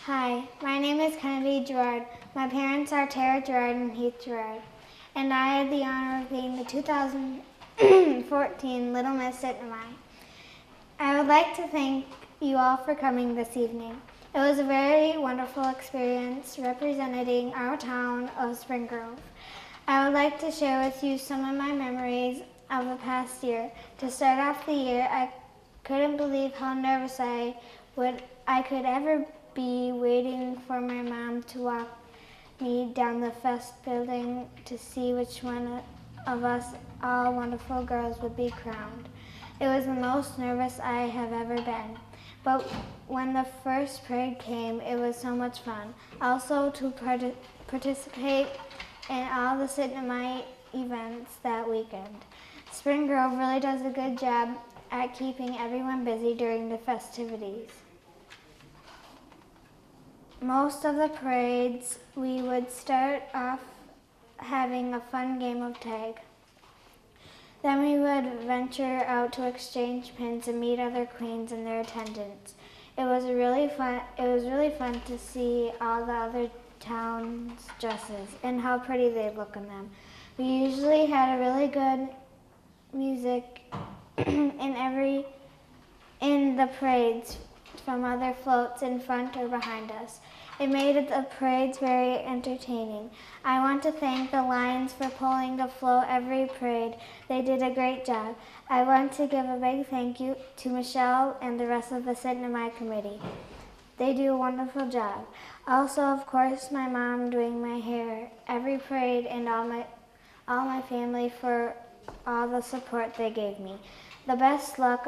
Hi, my name is Kennedy Gerard. My parents are Tara Gerard and Heath Gerard, and I had the honor of being the 2014 Little Miss Syttende. I would like to thank you all for coming this evening. It was a very wonderful experience representing our town of Spring Grove. I would like to share with you some of my memories of the past year. To start off the year, I couldn't believe how nervous I could ever be waiting for my mom to walk me down the fest building to see which one of us all wonderful girls would be crowned. It was the most nervous I have ever been. But when the first parade came, it was so much fun. Also to participate in all the Syttende events that weekend. Spring Grove really does a good job at keeping everyone busy during the festivities. Most of the parades, we would start off having a fun game of tag. Then we would venture out to exchange pins and meet other queens and their attendants. It was really fun to see all the other towns' dresses and how pretty they look in them. We usually had a really good music in the parades from other floats in front or behind us. It made the parades very entertaining. I want to thank the Lions for pulling the float every parade. They did a great job. I want to give a big thank you to Michelle and the rest of the Syttende committee. They do a wonderful job. Also, of course, my mom doing my hair every parade and all my family for all the support they gave me. The best luck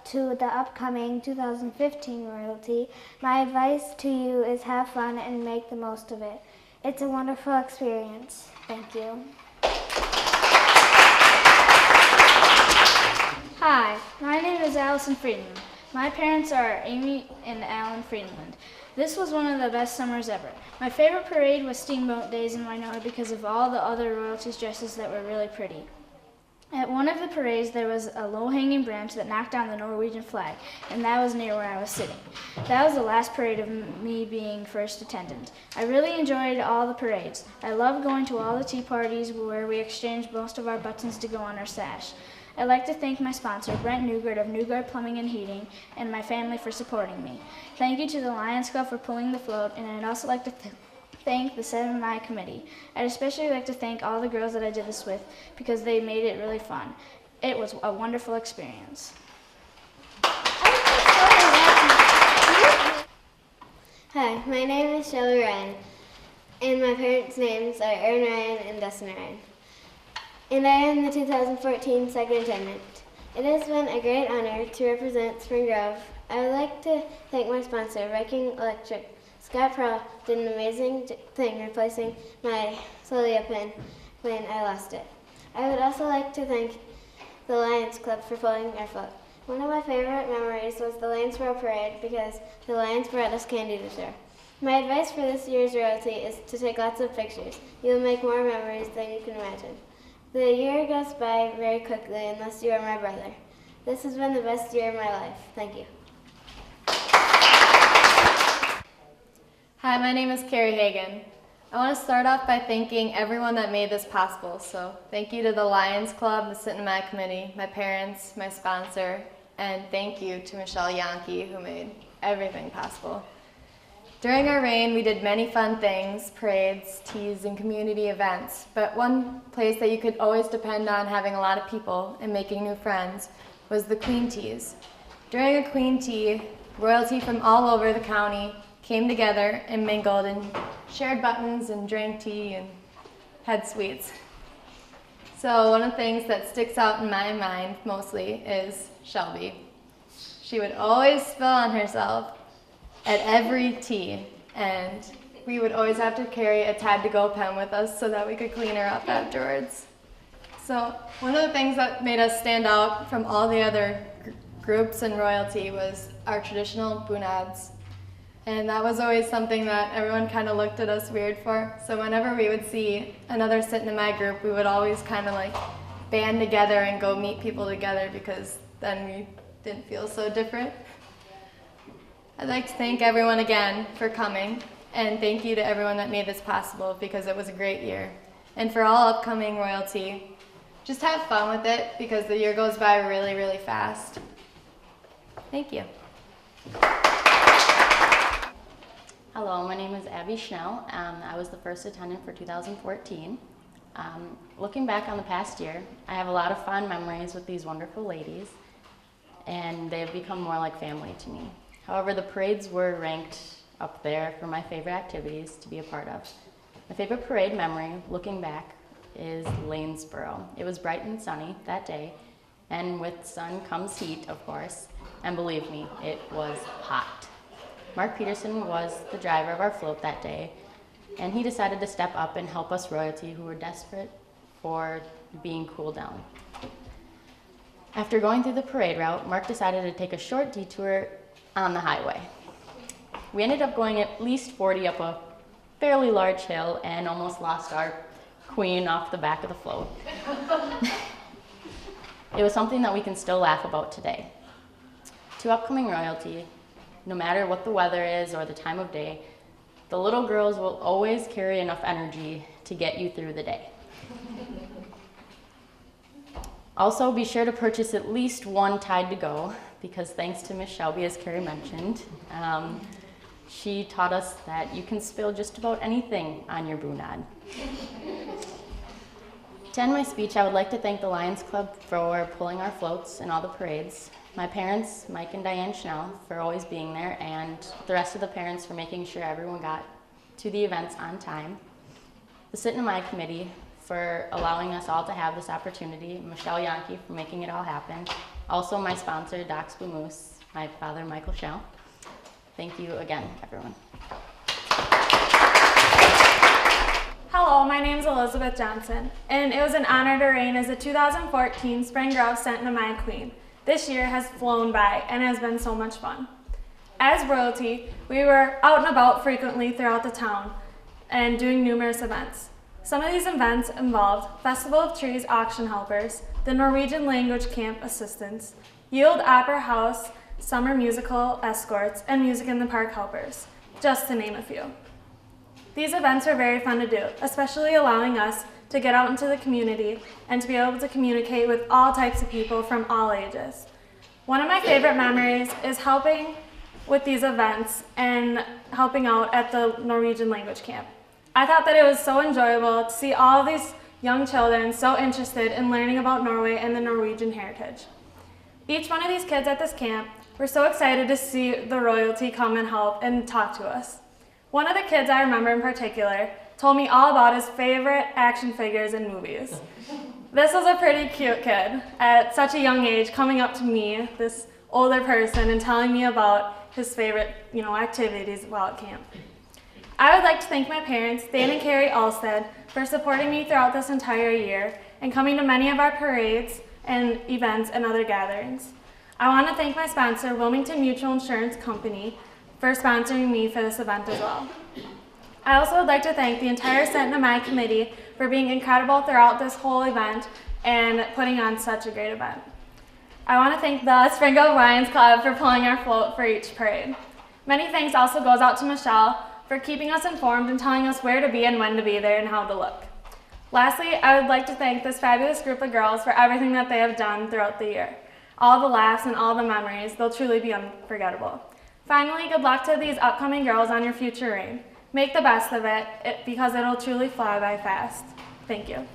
to the upcoming 2015 royalty. My advice to you is have fun and make the most of it. It's a wonderful experience. Thank you. Hi, my name is Alison Freeland. My parents are Amy and Alan Freeland. This was one of the best summers ever. My favorite parade was Steamboat Days in Winona because of all the other royalties' dresses that were really pretty. At one of the parades, there was a low-hanging branch that knocked down the Norwegian flag, and that was near where I was sitting. That was the last parade of me being first attendant. I really enjoyed all the parades. I loved going to all the tea parties where we exchanged most of our buttons to go on our sash. I'd like to thank my sponsor, Brent Newgard of Newgard Plumbing and Heating, and my family for supporting me. Thank you to the Lions Club for pulling the float, and I'd also like to thank the Syttende committee. I'd especially like to thank all the girls that I did this with because they made it really fun. It was a wonderful experience. Hi, my name is Shelly Rain, and my parents' names are Erin Ryan and Dustin Ryan. And I am the 2014 second attendant. It has been a great honor to represent Spring Grove. I would like to thank my sponsor, Viking Electric. Scott Pearl did an amazing thing replacing my Solia pin when I lost it. I would also like to thank the Lions Club for pulling our float. One of my favorite memories was the Lions Row Parade because the Lions brought us candy to share. My advice for this year's royalty is to take lots of pictures. You will make more memories than you can imagine. The year goes by very quickly unless you are my brother. This has been the best year of my life. Thank you. Hi, my name is Carrie Hagan. I want to start off by thanking everyone that made this possible. So thank you to the Lions Club, the Syttende committee, my parents, my sponsor, and thank you to Michelle Yankee who made everything possible. During our reign, we did many fun things, parades, teas, and community events, but one place that you could always depend on having a lot of people and making new friends was the Queen Teas. During a Queen Tea, royalty from all over the county came together and mingled and shared buttons and drank tea and had sweets. So one of the things that sticks out in my mind mostly is Shelby. She would always spill on herself at every tea, and we would always have to carry a Tad-to-Go pen with us so that we could clean her up afterwards. So one of the things that made us stand out from all the other groups in royalty was our traditional bunad's. And that was always something that everyone kind of looked at us weird for. So whenever we would see another Syttende group, we would always kind of like band together and go meet people together because then we didn't feel so different. I'd like to thank everyone again for coming, and thank you to everyone that made this possible because it was a great year. And for all upcoming royalty, just have fun with it because the year goes by really, really fast. Thank you. Hello, my name is Abbey Schell. I was the first attendant for 2014. Looking back on the past year, I have a lot of fond memories with these wonderful ladies, and they have become more like family to me. However, the parades were ranked up there for my favorite activities to be a part of. My favorite parade memory, looking back, is Lanesboro. It was bright and sunny that day, and with sun comes heat, of course, and believe me, it was hot. Mark Peterson was the driver of our float that day, and he decided to step up and help us royalty who were desperate for being cooled down. After going through the parade route, Mark decided to take a short detour on the highway. We ended up going at least 40 up a fairly large hill and almost lost our queen off the back of the float. It was something that we can still laugh about today. To upcoming royalty, no matter what the weather is or the time of day, the little girls will always carry enough energy to get you through the day. Also, be sure to purchase at least one Tide to Go, because thanks to Miss Shelby, as Carrie mentioned, she taught us that you can spill just about anything on your bunad. To end my speech, I would like to thank the Lions Club for pulling our floats in all the parades, my parents, Mike and Diane Schnell, for always being there, and the rest of the parents for making sure everyone got to the events on time, the Syttende committee for allowing us all to have this opportunity, Michelle Yankee for making it all happen, also my sponsor, Doc's Blue Moose, my father, Michael Schell. Thank you again, everyone. Hello, my name is Elizabeth Johnson, and it was an honor to reign as the 2014 Spring Grove Syttende Queen. This year has flown by and has been so much fun. As royalty, we were out and about frequently throughout the town and doing numerous events. Some of these events involved Festival of Trees auction helpers, the Norwegian language camp assistants, Yield Opera House summer musical escorts, and Music in the Park helpers, just to name a few. These events are very fun to do, especially allowing us to get out into the community and to be able to communicate with all types of people from all ages. One of my favorite memories is helping with these events and helping out at the Norwegian language camp. I thought that it was so enjoyable to see all of these young children so interested in learning about Norway and the Norwegian heritage. Each one of these kids at this camp were so excited to see the royalty come and help and talk to us. One of the kids I remember in particular told me all about his favorite action figures in movies. This was a pretty cute kid at such a young age coming up to me, this older person, and telling me about his favorite, activities while at camp. I would like to thank my parents, Dan and Carrie Alstead, for supporting me throughout this entire year and coming to many of our parades and events and other gatherings. I want to thank my sponsor, Wilmington Mutual Insurance Company, for sponsoring me for this event as well. I also would like to thank the entire Syttende committee for being incredible throughout this whole event and putting on such a great event. I want to thank the Spring Grove Lions Club for pulling our float for each parade. Many thanks also goes out to Michelle for keeping us informed and telling us where to be and when to be there and how to look. Lastly, I would like to thank this fabulous group of girls for everything that they have done throughout the year. All the laughs and all the memories, they'll truly be unforgettable. Finally, good luck to these upcoming girls on your future reign. Make the best of it because it'll truly fly by fast. Thank you.